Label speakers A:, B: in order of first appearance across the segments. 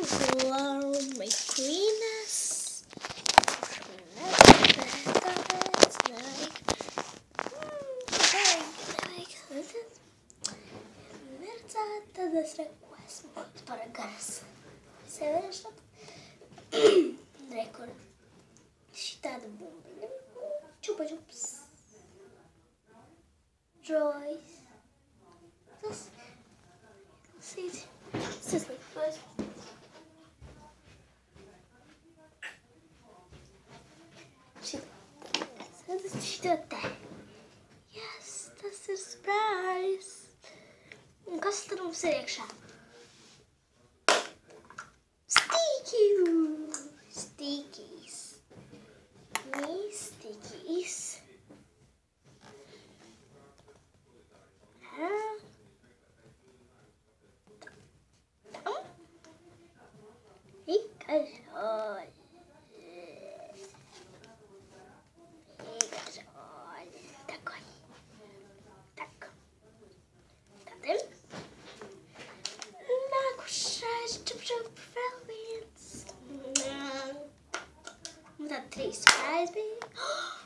A: Glow McQueen's. Tas esmu par garas. Sēdēšot. Rekur. Šitāda bumbiņa. Čupa čups. Joyce. Tas. Sīti. Sasliktos. Šitā te. Yes, tas ir surprise. Un kas tad mums ir iekšā? Stīkīs. Stīkīs. Tad 3 surprise bija.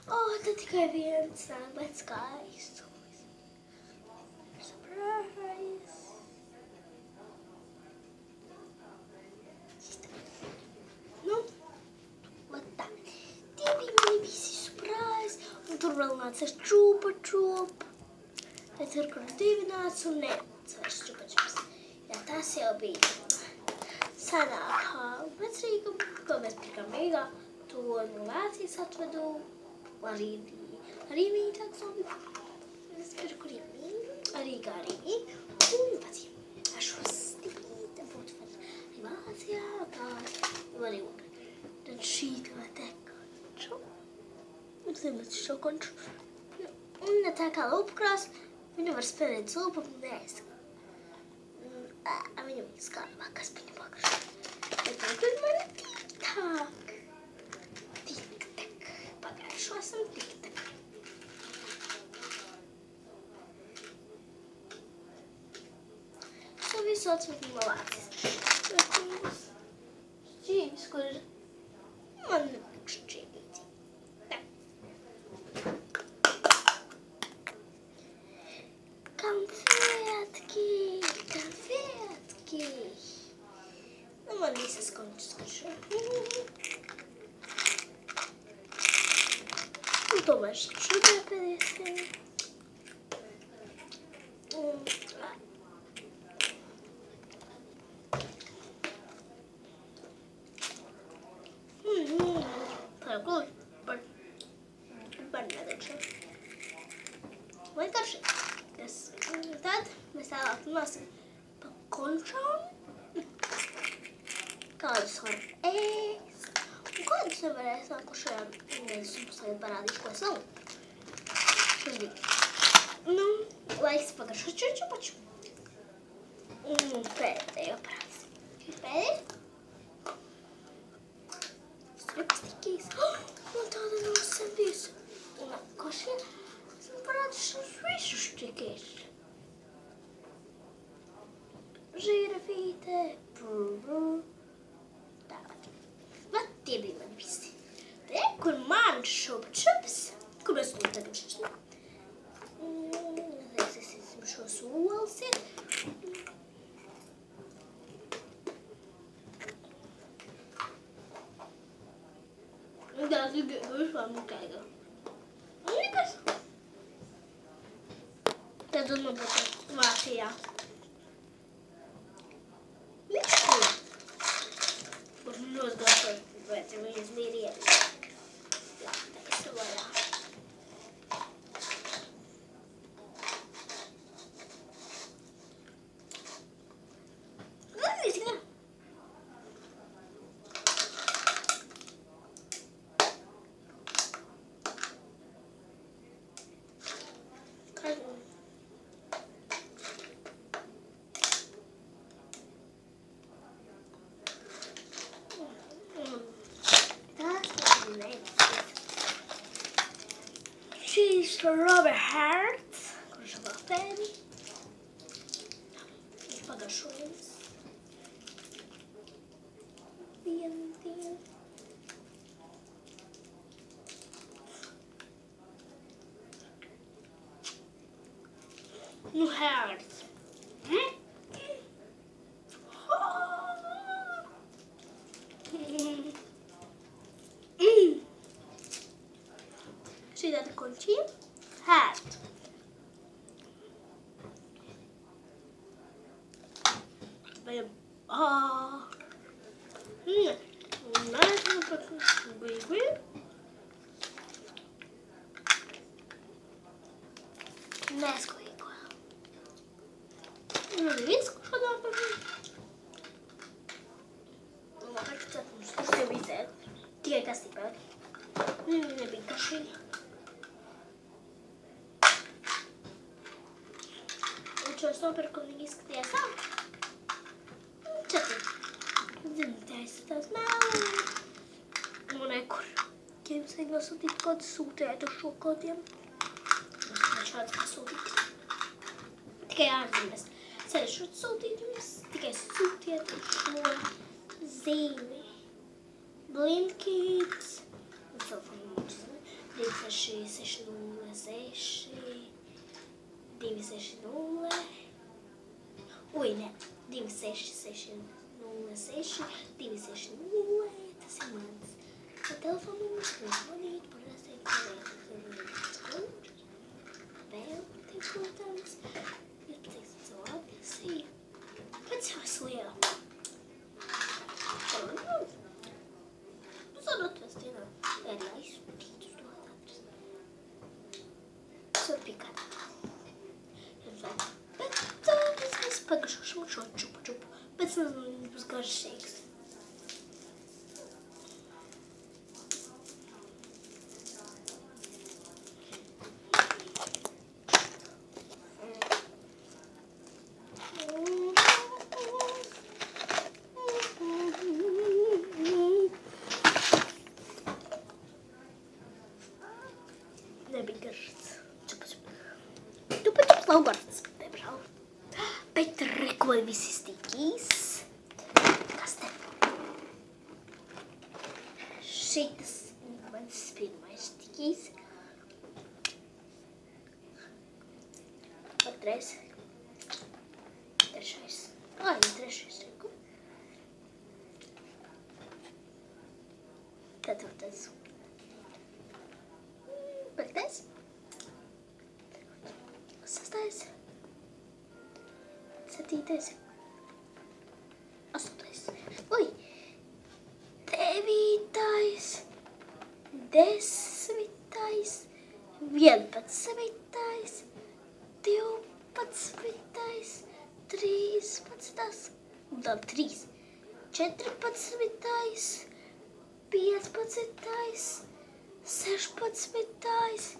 A: Tad tikai viens nāk, bet skaists. Surprise. Tā. Tie bija mani visi surprise. Un tur vēl nāca čupa čup. Bet tur, kur 2 nāca un nevairs čupa čups. Jā, tas jau bija senākā vecrīga, ko mēs pirkām Rīgā. To no Vācijas atvedu, arī viņa tāds labi. Es pirku arī Rīgā. Un patīm ar šo stīta būtu var arī Vācijā, kā arī un. Tad šī tā te konču. Un zināts šo konču. Un tā kā lūpkrās, viņu var spēlēt lūpu un neesam. Viņu skārbā, kas viņa pakarš. Bet tagad man tīktāk. Šo esam tiktak. Šo visu atsmetim no Vācijas. Šķības, kur man nepakš šķībīti. Konfetki. Man visas končas karšo. Tomēr šodien pēdējais. Tā jau gluži par nedēļu. Vai karši? Tad mēs tālāk runāsim par končām. Kādus var ēst. Kādus nevar ēst nākušajā mēs jums tagad parādīšu, ko es nav. Šis bija. Laiks pagaršot čupaču. Pēdējo parādīs. Pēdējo. Stripstikīs. Man tāda nav sen bijusi. Nākošie. Esmu parādīšu visus štikīs. Žirafīte. Tālāk. Bet tie bija man visi. Kur man šupa čups, kur es to tagad šis. Es esmu šo solis ir. Tas ir vispār mukaiga. Nekas. Tad man būtu Vācijā. Vispār. Būs nosglāpēt, bet viņas bija riedis. Strawberry Hearts, kurš vēl pēdi. Pagaršojums. Nu härligt. Sida de conchinha. Härligt. Neskojiko. Nu visku šodien par viņu. Labi, ka mums tas jau bija tikai kastībā. Nebija kašīgi. Un šos nopirku viņi izskatījās tā. Dzimtais tās mēlē. Nu nekur. Ja jums vajag nosūtīt kodu, sūtiet uz šo kodiem. Mums šāds pasūtīt. Tikai ārzemēs. Ceļšot sūtīt jums, tikai sūtiet uz šo zīmi. Blinkīts. Un telefonu numurs 26606 260. Ui, ne. 26606 260. Tas ir mans. Telefonu numurs zvanīt, parasti vēl tiek protams. Jūs pateiksim savu adresi. Pēc jau es liela. Jūs varat atvest vienā vērā izsūtīt uz to adresi. Tas var pikāt. Bet es pagašošu šo čupu. Pēc nezinu, būs garšīgs. Nebija garšīgs. Čupa nav garšīgs, diemžēl. Bet reko visi stīkīs. Kas te? Šitas mans pirmais stīkīs. Otrais. Trešais. Trešais reko. Ceturtais. Piektais. Sastais. Septītais. Astotais. Ui! Devītais. Desmitais. 11. 12. 13. Un tad 3. 14. 15. 16.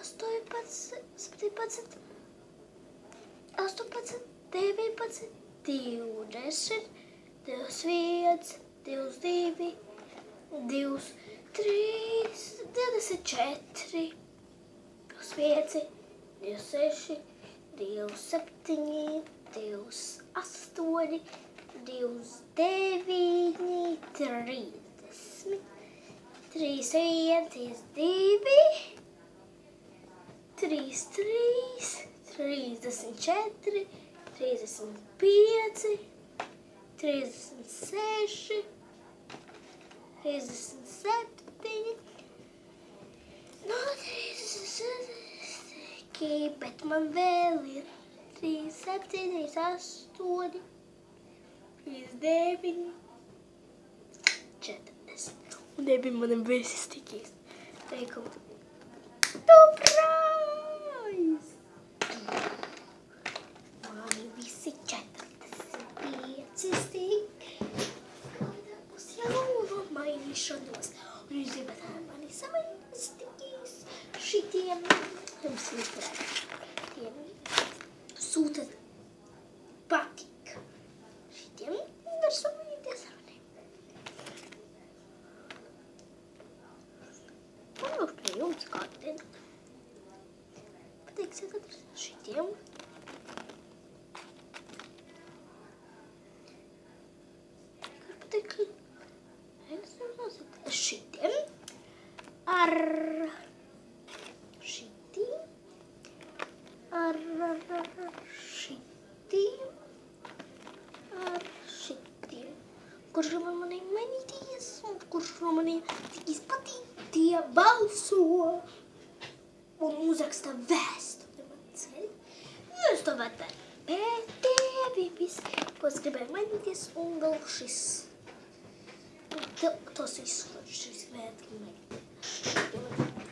A: 18. 17. 18, 19, 20, 21, 22, 23, 24, 25, 26, 27, 28, 29, 30, 31, 32, 33, 34, 35, 36, 37, no 36, bet man vēl ir 37, 38, 39, 40. Un nebija manam visi stikīs. Teikumu. Surprise! Mani visi 45 stiki. Kādā būs jauna mainīšanos. Un jūs gribat mani samainīt stikīs. Šitiem jums tiem sūtat patīk. Šitiem var samainīties ar maniem. Un pie jums kādien. Pateiksiet ar šitiem. Šitiem ar šitiem ar tikīs patīk, tie balso un uzraksta vēstuli man ceļ. Jūs to varat darīt. Bet tevi viss, ko es gribēju mainīties, un vēl šis. Tos visus šis vētļi.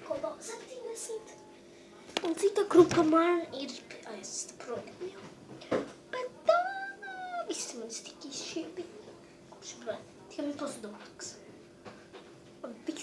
A: Kopā 70. Un cita grupa man ir aizsta projām jau. Bet tā, visi mani stikīs šie bija. Kurš bija? Tikai man tos dotāks. Un tik